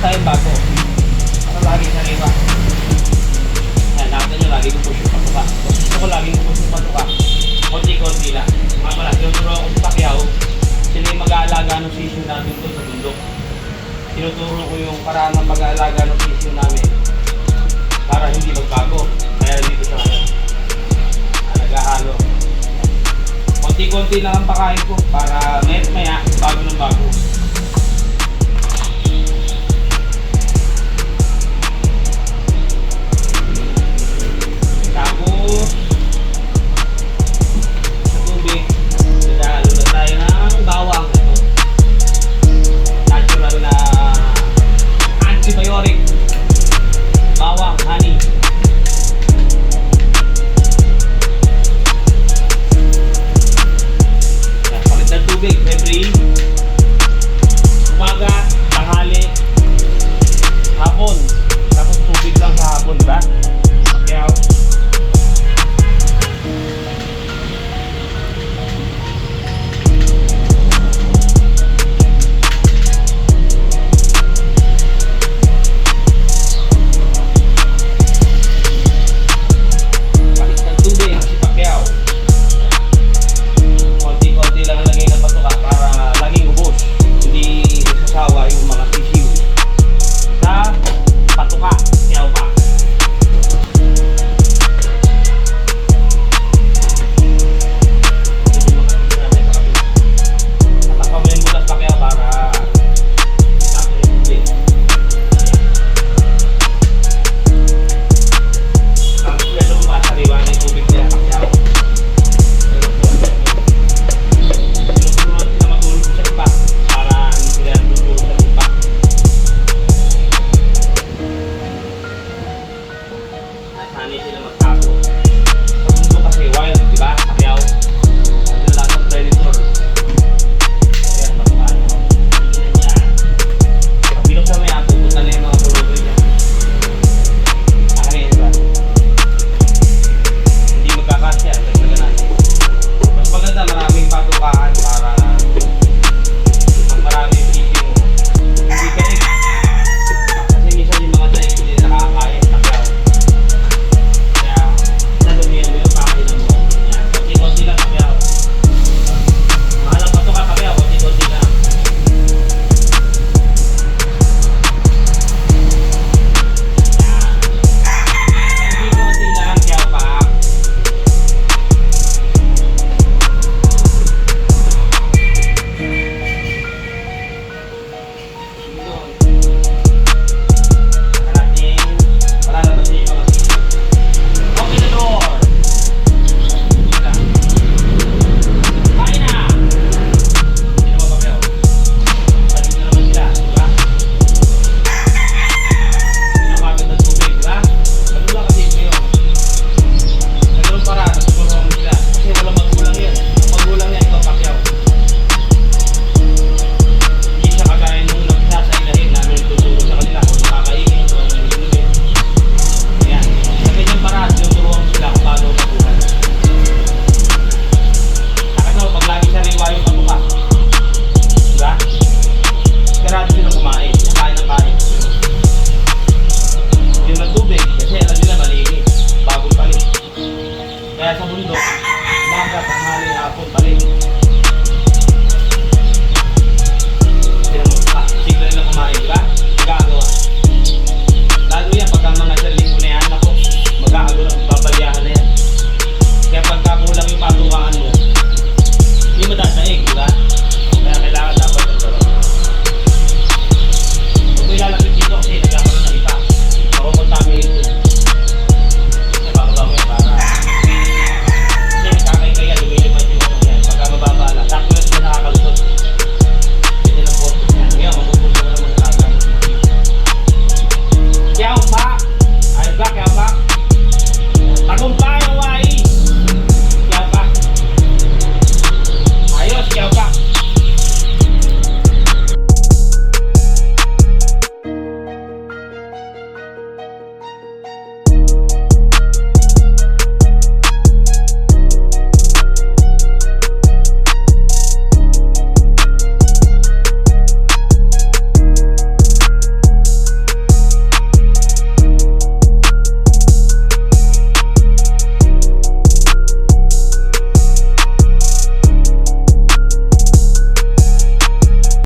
tayo bago. Para lagi sariwa. Yan, nakita nyo, lagi ko push yung patuka. Gusto ko lagi ko push yung patuka. Konti-konti lang. Mga pala, tinuturo ako sa Pacquiao. Sila yung mag-aalaga ng sisyo namin doon sa bundok. Tinuturo ko yung paraan ng mag-aalaga ng sisyo namin para hindi magbago. Kaya dito siya ngayon. Naghahalo. Konti-konti lang ang pakain ko para maya bago ng bago.